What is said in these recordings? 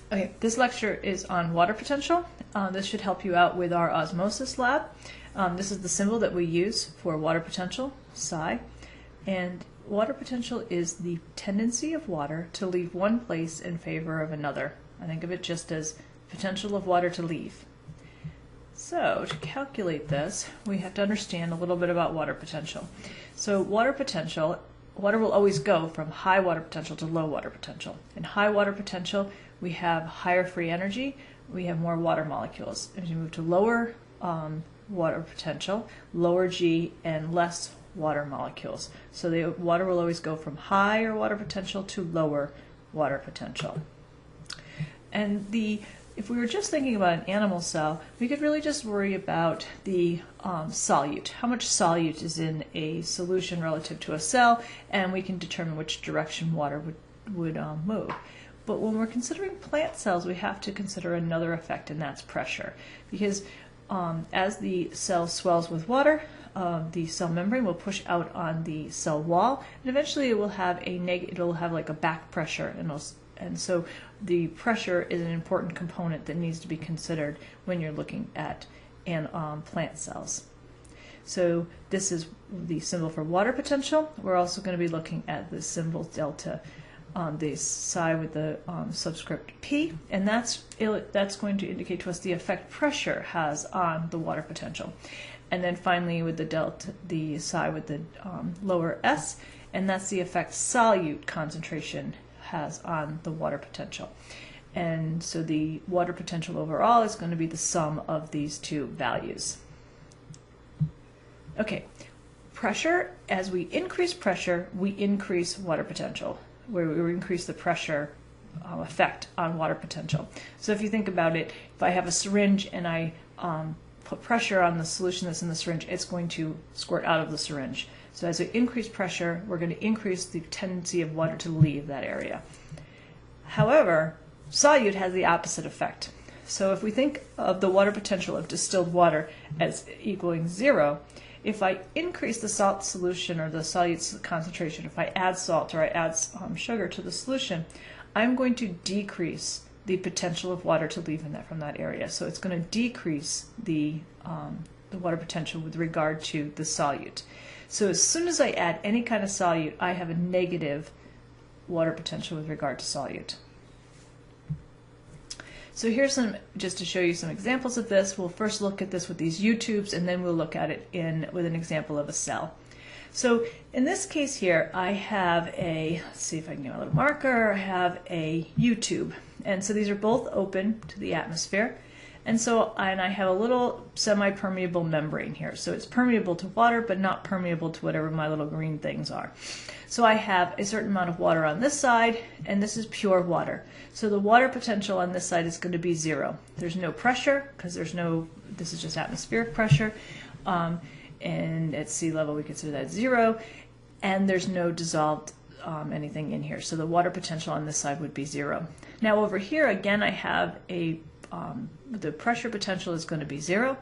Okay, this lecture is on water potential. This should help you out with our osmosis lab. This is the symbol that we use for water potential, psi. And water potential is the tendency of water to leave one place in favor of another. I think of it just as potential of water to leave. So to calculate this, we have to understand a little bit about water potential. So water potential, water will always go from high water potential to low water potential. In high water potential, we have higher free energy, we have more water molecules. As you move to lower water potential, lower G and less water molecules. So the water will always go from higher water potential to lower water potential. And if we were just thinking about an animal cell, we could really just worry about the solute. How much solute is in a solution relative to a cell, and we can determine which direction water would move. But when we're considering plant cells, we have to consider another effect, and that's pressure. Because as the cell swells with water, the cell membrane will push out on the cell wall, and eventually it will have it'll have like a back pressure, and so the pressure is an important component that needs to be considered when you're looking at plant cells. So this is the symbol for water potential. We're also going to be looking at the symbol delta, the psi with the subscript P, and that's going to indicate to us the effect pressure has on the water potential. And then finally with the delta, the psi with the lower s, and that's the effect solute concentration has on the water potential. And so the water potential overall is going to be the sum of these two values. Okay, pressure, as we increase pressure, we increase water potential, where we increase the pressure effect on water potential. So if you think about it, if I have a syringe and I put pressure on the solution that's in the syringe, it's going to squirt out of the syringe. So as we increase pressure, we're going to increase the tendency of water to leave that area. However, solute has the opposite effect. So if we think of the water potential of distilled water as equaling 0, if I increase the salt solution or the solute concentration, if I add salt or I add sugar to the solution, I'm going to decrease the potential of water to leave from that area. So it's going to decrease the water potential with regard to the solute. So as soon as I add any kind of solute, I have a negative water potential with regard to solute. So here's just to show you some examples of this. We'll first look at this with these U-tubes, and then we'll look at it with an example of a cell. So in this case here, I have let's see if I can get a little marker, I have a U-tube. And so these are both open to the atmosphere. And I have a little semi-permeable membrane here. So it's permeable to water, but not permeable to whatever my little green things are. So I have a certain amount of water on this side, and this is pure water. So the water potential on this side is going to be 0. There's no pressure, because this is just atmospheric pressure. And at sea level, we consider that 0. And there's no dissolved anything in here. So the water potential on this side would be 0. Now over here, again, I have the pressure potential is going to be 0,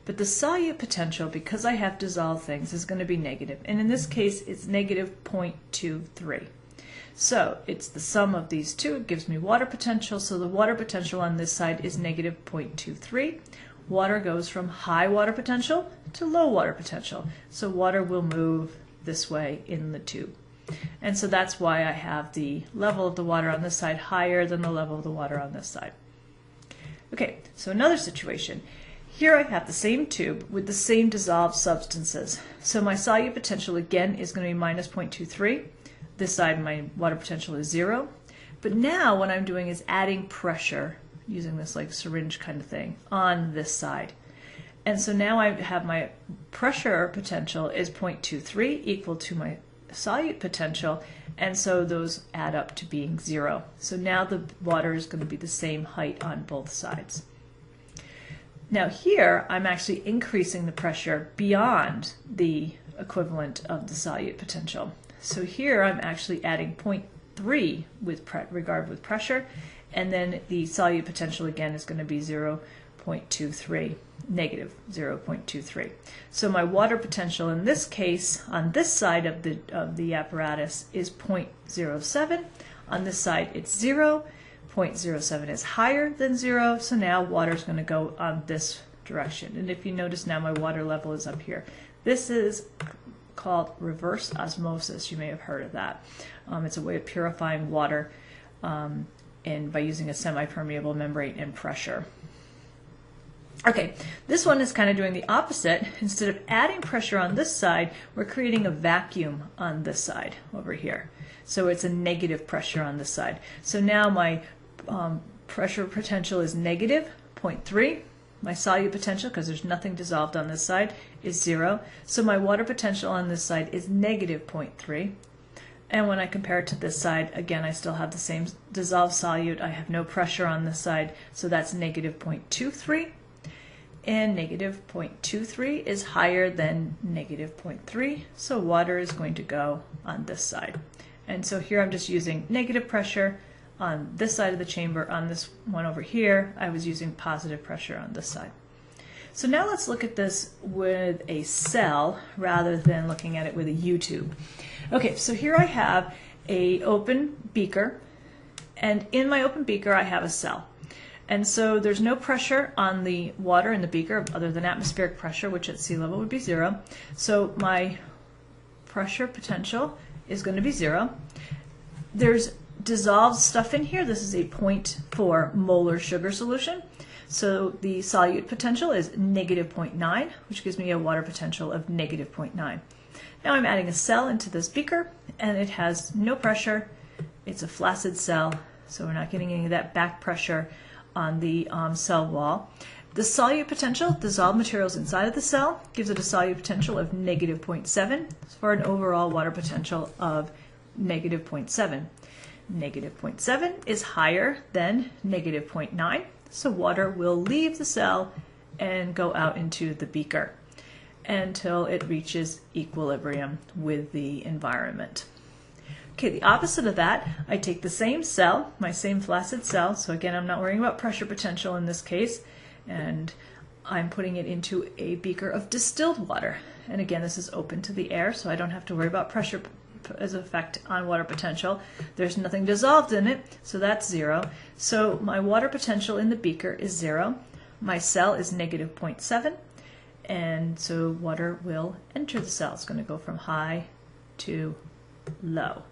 but the solute potential, because I have dissolved things, is going to be negative. And in this case, it's negative 0.23. So it's the sum of these two. It gives me water potential. So the water potential on this side is negative 0.23. Water goes from high water potential to low water potential. So water will move this way in the tube. And so that's why I have the level of the water on this side higher than the level of the water on this side. Okay, so another situation. Here I have the same tube with the same dissolved substances. So my solute potential again is going to be minus 0.23. This side my water potential is 0. But now what I'm doing is adding pressure, using this like syringe kind of thing, on this side. And so now I have my pressure potential is 0.23 equal to my solute potential, and so those add up to being 0. So now the water is going to be the same height on both sides. Now here I'm actually increasing the pressure beyond the equivalent of the solute potential. So here I'm actually adding 0.3 with regard with pressure, and then the solute potential again is going to be 0.23. Negative 0.23. So my water potential in this case on this side of the apparatus is 0.07. On this side it's 0. 0.07 is higher than 0, so now water is going to go on this direction. And if you notice now, my water level is up here. This is called reverse osmosis. You may have heard of that. It's a way of purifying water and by using a semi-permeable membrane and pressure. Okay, this one is kind of doing the opposite. Instead of adding pressure on this side, we're creating a vacuum on this side over here. So it's a negative pressure on this side. So now my pressure potential is negative 0.3. My solute potential, because there's nothing dissolved on this side, is 0. So my water potential on this side is negative 0.3. And when I compare it to this side, again, I still have the same dissolved solute. I have no pressure on this side, so that's negative 0.23. And negative 0.23 is higher than negative 0.3, so water is going to go on this side. And so here I'm just using negative pressure on this side of the chamber. On this one over here, I was using positive pressure on this side. So now let's look at this with a cell rather than looking at it with a U-tube. Okay, so here I have an open beaker, and in my open beaker I have a cell. And so there's no pressure on the water in the beaker other than atmospheric pressure, which at sea level would be 0. So my pressure potential is going to be 0. There's dissolved stuff in here. This is a 0.4 molar sugar solution. So the solute potential is negative 0.9, which gives me a water potential of negative 0.9. Now I'm adding a cell into this beaker, and it has no pressure. It's a flaccid cell, so we're not getting any of that back pressure on the cell wall. The solute potential, dissolved materials inside of the cell, gives it a solute potential of negative 0.7 for an overall water potential of negative 0.7. Negative 0.7 is higher than negative 0.9, so water will leave the cell and go out into the beaker until it reaches equilibrium with the environment. Okay, the opposite of that, I take the same cell, my same flaccid cell, so again I'm not worrying about pressure potential in this case, and I'm putting it into a beaker of distilled water. And again, this is open to the air, so I don't have to worry about pressure as an effect on water potential. There's nothing dissolved in it, so that's 0. So my water potential in the beaker is 0. My cell is negative 0.7, and so water will enter the cell. It's going to go from high to low.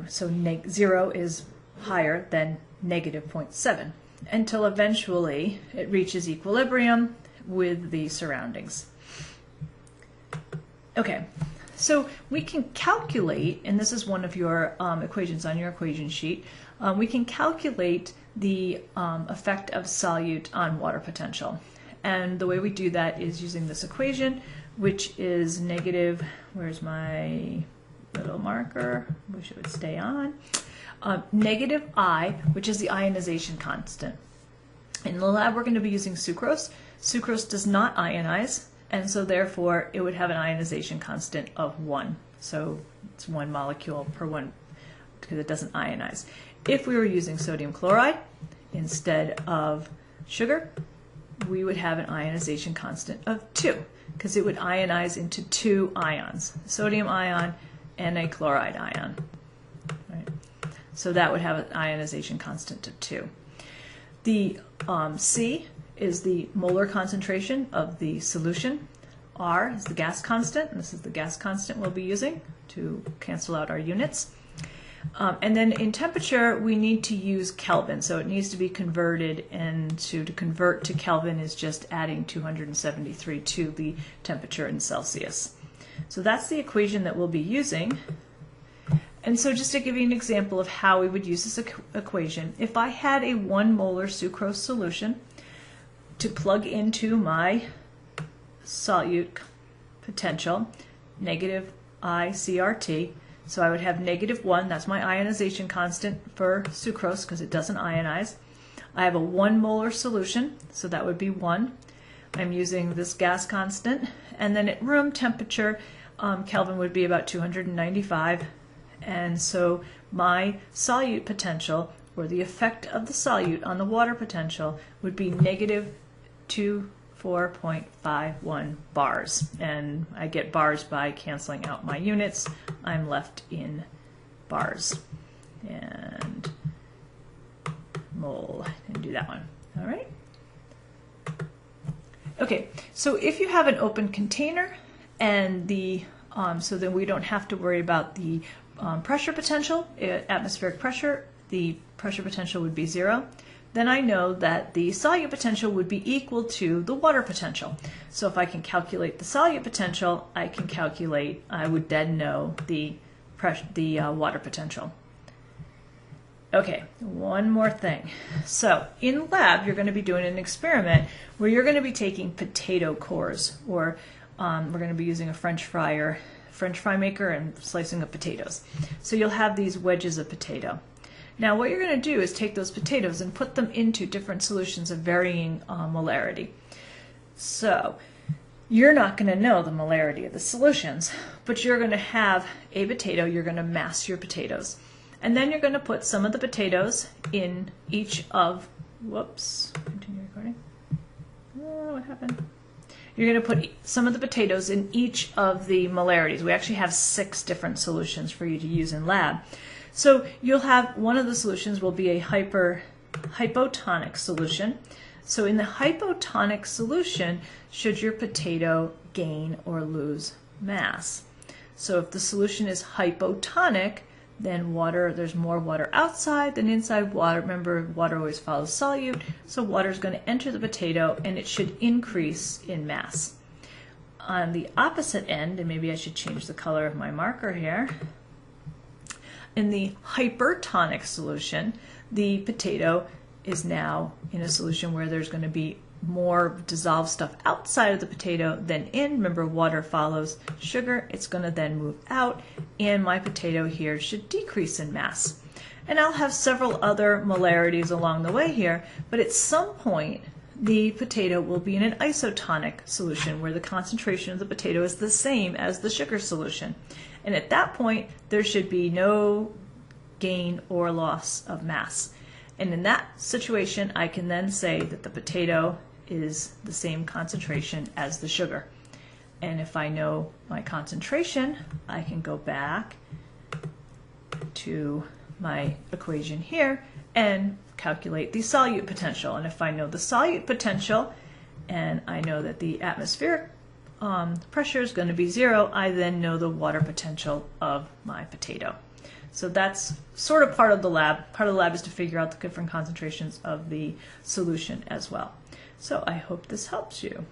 So 0 is higher than negative 0.7 until eventually it reaches equilibrium with the surroundings. Okay, so we can calculate, and this is one of your equations on your equation sheet, we can calculate the effect of solute on water potential. And the way we do that is using this equation, which is negative, where's my little marker, wish it would stay on, negative I, which is the ionization constant. In the lab we're going to be using sucrose. Sucrose does not ionize, and so therefore it would have an ionization constant of 1. So it's 1 molecule per 1 because it doesn't ionize. If we were using sodium chloride instead of sugar, we would have an ionization constant of 2 because it would ionize into 2 ions, a sodium ion and a chloride ion. Right? So that would have an ionization constant of 2. The C is the molar concentration of the solution. R is the gas constant, and this is the gas constant we'll be using to cancel out our units. And then in temperature, we need to use Kelvin, so it needs to be converted, and to convert to Kelvin is just adding 273 to the temperature in Celsius. So that's the equation that we'll be using. And so just to give you an example of how we would use this equation, if I had a 1 molar sucrose solution to plug into my solute potential, negative I CRT, so I would have negative 1, that's my ionization constant for sucrose because it doesn't ionize. I have a 1 molar solution, so that would be 1. I'm using this gas constant, and then at room temperature, Kelvin would be about 295, and so my solute potential, or the effect of the solute on the water potential, would be negative 24.51 bars, and I get bars by canceling out my units. I'm left in bars. and mole, and do that one. All right. Okay, so if you have an open container and the, so then we don't have to worry about the pressure potential, atmospheric pressure, the pressure potential would be 0. Then I know that the solute potential would be equal to the water potential. So if I can calculate the solute potential, I would then know the water potential. Okay, one more thing. So in lab, you're going to be doing an experiment where you're going to be taking potato cores, or we're going to be using a French fry maker and slicing up potatoes. So you'll have these wedges of potato. Now what you're going to do is take those potatoes and put them into different solutions of varying molarity. So you're not going to know the molarity of the solutions, but you're going to have a potato, you're going to mass your potatoes. And then you're going to put some of the potatoes in each of, whoops, continue recording. Oh, what happened? You're going to put some of the potatoes in each of the molarities. We actually have 6 different solutions for you to use in lab. So you'll have, one of the solutions will be a hypotonic solution. So in the hypotonic solution, should your potato gain or lose mass? So if the solution is hypotonic, then there's more water outside than inside water. Remember, water always follows solute, so water is going to enter the potato and it should increase in mass. On the opposite end, and maybe I should change the color of my marker here, in the hypertonic solution, the potato is now in a solution where there's going to be more dissolved stuff outside of the potato than in. Remember, water follows sugar. It's going to then move out, and my potato here should decrease in mass. And I'll have several other molarities along the way here, but at some point the potato will be in an isotonic solution where the concentration of the potato is the same as the sugar solution. And at that point, there should be no gain or loss of mass. And in that situation, I can then say that the potato is the same concentration as the sugar. And if I know my concentration, I can go back to my equation here and calculate the solute potential. And if I know the solute potential, and I know that the atmospheric pressure is going to be 0, I then know the water potential of my potato. So that's sort of part of the lab. Part of the lab is to figure out the different concentrations of the solution as well. So I hope this helps you.